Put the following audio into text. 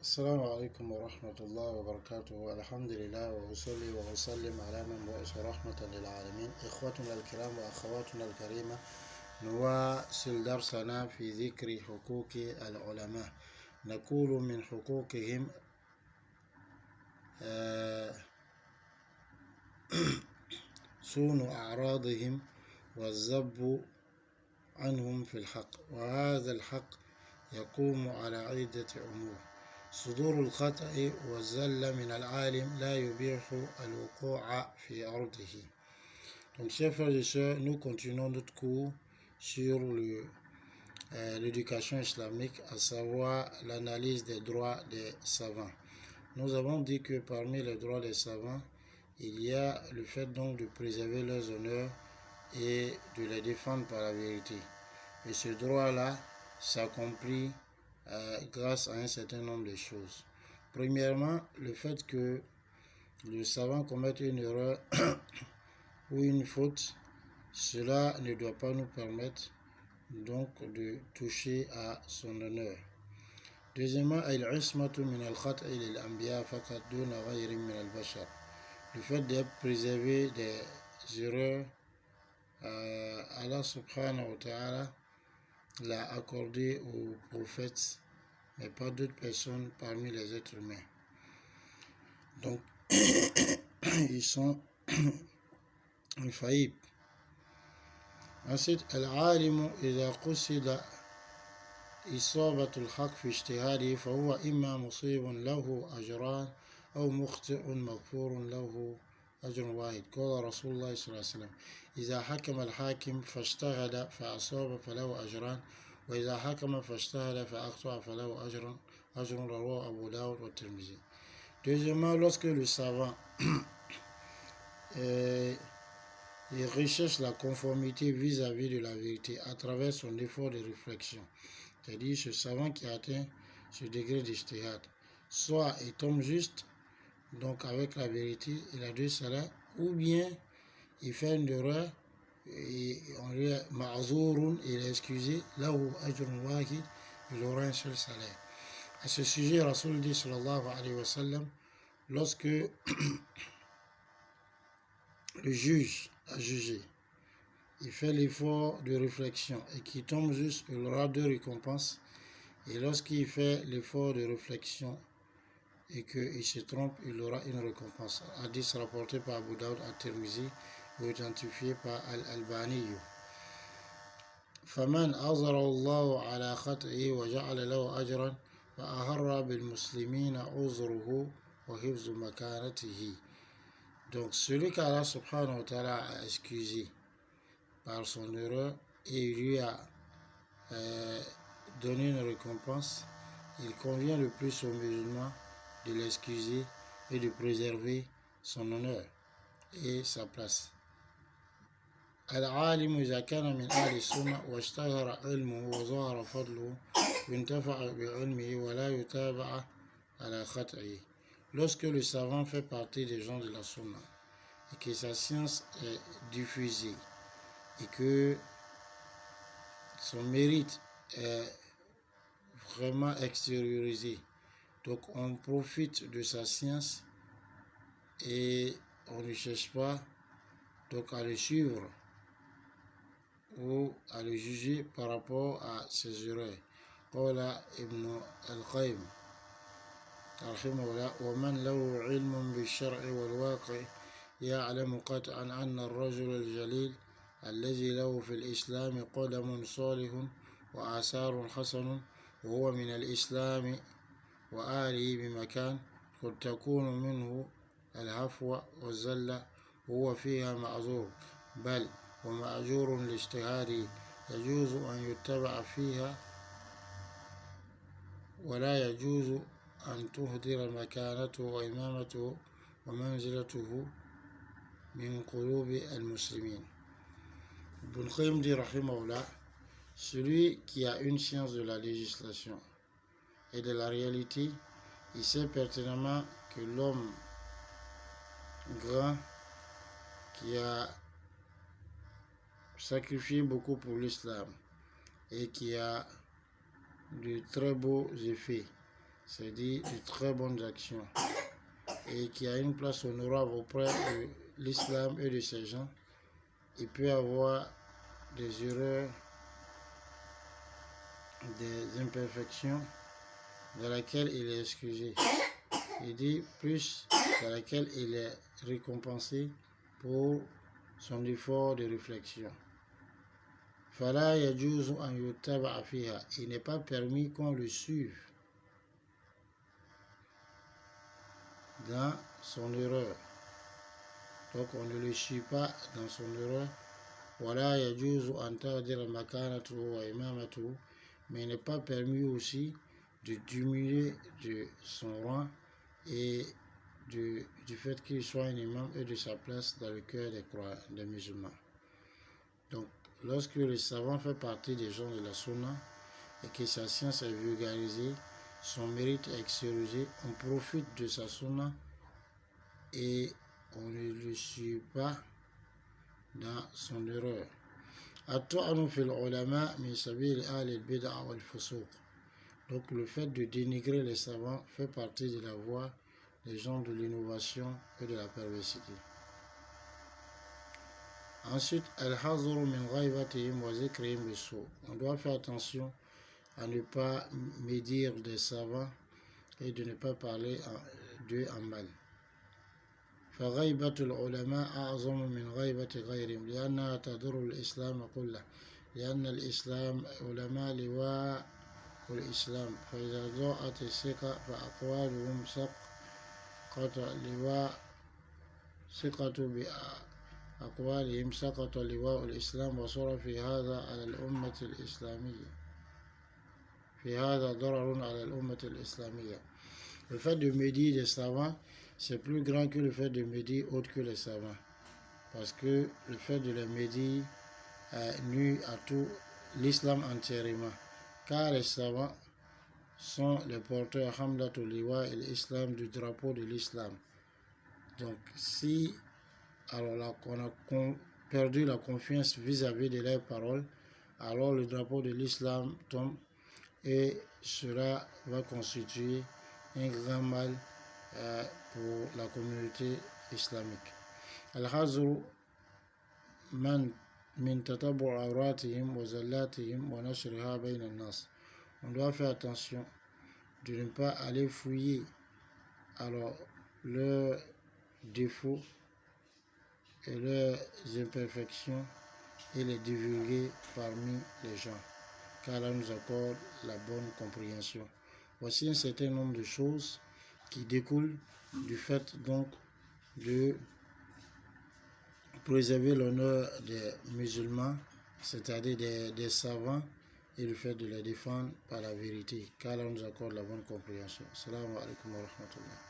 السلام عليكم ورحمة الله وبركاته. الحمد لله وأصلي وأسلم على من بعث رحمة للعالمين. إخوتنا الكرام وأخواتنا الكريمة، نواصل درسنا في ذكر حقوق العلماء. نقول من حقوقهم صون أعراضهم والذب عنهم في الحق، وهذا الحق يقوم على عدة أمور. صدور الخطأ والزل من العالم لا يبيح الوقوع في عرضه. Donc, chers frères et sœurs, nous continuons notre cours sur l'éducation islamique, à savoir l'analyse des droits des savants. Nous avons dit que parmi les droits des savants, il y a le fait donc de préserver leurs honneurs et de les défendre par la vérité. Et ce droit-là s'accomplit grâce à un certain nombre de choses. Premièrement, le fait que le savant commette une erreur ou une faute, cela ne doit pas nous permettre donc de toucher à son honneur. Deuxièmement, le fait d'être préservé des erreurs, Allah subhanahu wa ta'ala l'a accordé aux prophètes, mais pas d'autres personnes parmi les êtres humains. Donc, ils sont infaillibles. Ensuite, al-alimu idha qusida isabatul haq fi ijtihadi fa huwa imma musibun lahu ajran aw mukhti'un maghfurun lahu ajrun wahid. Qala Rasulullah sallallahu alayhi wa sallam idha hakama al-hakim fajtahada fa asaba falahu ajran wa idha hakama fajtahada fa akhta'a falahu ajrun rawahu Abu Dawud wa Tirmidhi. Deuxièmement, lorsque le savant il recherche la conformité vis-à-vis de la vérité à travers son effort de réflexion, c'est-à-dire ce savant qui atteint ce degré d'ijtihad, soit il tombe juste donc avec la vérité, il a deux salaires, ou bien il fait une erreur et on lui a ma'zourun, il est excusé, lahu ajrun wahid, il aura un seul salaire. À ce sujet, Rasul dit sallallahu alayhi wa sallam, lorsque le juge a jugé, il fait l'effort de réflexion et qu'il tombe juste, il aura deux récompenses. Et lorsqu'il fait l'effort de réflexion et qu'il se trompe, il aura une récompense. Hadith rapporté par Abu Dawud at-Tirmizi ou identifié par Al-Albani. فمن أظهر الله على خطئه وجعل له أجرا فأهر بالمسلمين عذره وحفظ مكانته. Donc celui qu'Allah subhanahu wa ta'ala a excusé par son erreur et lui a donné une récompense, il convient le plus aux musulmans de l'excuser et de préserver son honneur et sa place. العالم إذا كان من أهل السنة واشتهر علمه وظهر فضله ينتفع بعلمه ولا يتابع على خطئه. Lorsque le savant fait partie des gens de la sunna et que sa science est diffusée et que son mérite est vraiment extériorisé, donc on profite de sa science et on ne cherche pas donc à le suivre ou à le juger par rapport à ses erreurs. قال ابن القيم رحمه الله ومن له علم بالشرع والواقع يعلم قطعا أن الرجل الجليل الذي له في الإسلام قدم صالح وآثار حسن وهو من الإسلام وآله بمكان قد تكون منه العفو والزلة وهو فيها معذور بل ومأجور لاجتهاده يجوز أن يتبع فيها ولا يجوز أن تهدر مكانته وإمامته ومنزلته من قلوب المسلمين. Ibn Qayyim dit rahimahullah, celui qui a une science de la législation et de la réalité, il sait pertinemment que l'homme grand qui a sacrifié beaucoup pour l'islam et qui a de très beaux effets c'est dit de très bonnes actions, et qui a une place honorable auprès de l'islam et de ses gens, il peut avoir des erreurs, des imperfections dans laquelle il est excusé. Il dit plus dans laquelle il est récompensé pour son effort de réflexion. Fala yajuzu an yuttaba fiha. Il n'est pas permis qu'on le suive dans son erreur. Donc on ne le suit pas dans son erreur. Wala yajuzu an tadira makanatuhu wa imamatuhu. Mais il n'est pas permis aussi de diminuer de son rang et du fait qu'il soit un imam et de sa place dans le cœur des musulmans. Donc, lorsque le savant fait partie des gens de la sunna et que sa science est vulgarisée, son mérite est extériorisé, on profite de sa sunna et on ne le suit pas dans son erreur. Donc, le fait de dénigrer les savants fait partie de la voie des gens de l'innovation et de la perversité. Ensuite, on doit faire attention à ne pas médire des savants et de ne pas parler d'eux en mal. فغيبة العلماء أعظم من غيبة غيرهم لأنها تضر الإسلام كله لأن الإسلام علماء لواء الإسلام فإذا ضاعت الثقة فأقوالهم أقوالهم سقط لواء الإسلام وصار في هذا على الأمة الإسلامية في هذا ضرر على الأمة الإسلامية. Le fait de médire des savants, c'est plus grand que le fait de médire autre que les savants. Parce que le fait de les médire nuit à tout l'islam entièrement. Car les savants sont les porteurs Hamdatul Liwa et l'islam du drapeau de l'islam. Donc si alors on a perdu la confiance vis-à-vis de leurs paroles, alors le drapeau de l'islam tombe et cela va constituer un grand mal pour la communauté islamique. Al-Hazru min tatabu awratihim wa zallatihim wa nashriha bayna an-nas. On doit faire attention de ne pas aller fouiller alors leurs défauts et leurs imperfections et les divulguer parmi les gens, car Allah nous accorde la bonne compréhension. Voici un certain nombre de choses qui découlent du fait donc de préserver l'honneur des musulmans, c'est-à-dire des savants, et le fait de les défendre par la vérité, car Allah nous accorde la bonne compréhension. Assalamu alaikum wa rahmatullah.